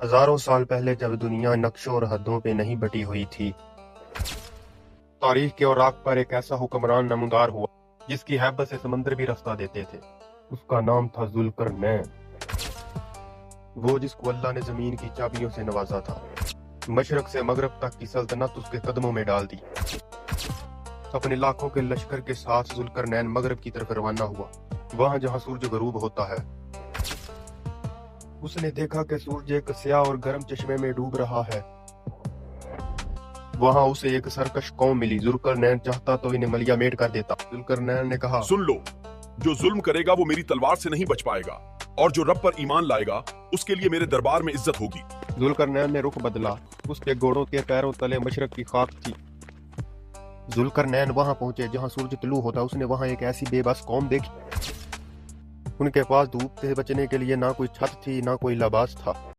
हजारों साल पहले जब दुनिया नक्शों और हदों पे नहीं बटी हुई थी, तारीख के औराक पर एक ऐसा हुक्मरान नमूदार हुआ जिसकी हैबत से समंदर भी रास्ता देते थे। उसका नाम था जुल्करनैन, वो जिसको अल्लाह ने जमीन की चाबियों से नवाजा था। मशरक से मगरब तक की सल्तनत उसके कदमों में डाल दी। अपने लाखों के लश्कर के साथ जुल्करनैन मगरब की तरफ रवाना हुआ, वहां जहां सूरज गरूब होता है। उसने देखा कि सूरज एक स्याह और गर्म चश्मे में डूब रहा है। वहां उसे एक सरकश कौम मिली। जुल्करनैन चाहता तो इन्हें मलिया मेट कर देता। जुल्करनैन ने कहा, सुन लो, जो जुल्म करेगा वो मेरी तलवार से नहीं बच पाएगा, और जो रब पर ईमान लाएगा उसके लिए मेरे दरबार में इज्जत होगी। जुल्करनैन ने रुख बदला। उसके घोड़ों के पैरों तले मशरक की खाक थी। जुल्करनैन वहां पहुंचे जहां सूरज तुलू होता। उसने वहां एक ऐसी बेबस कौम देखी। उनके पास धूप से बचने के लिए ना कोई छत थी, ना कोई लिबास था।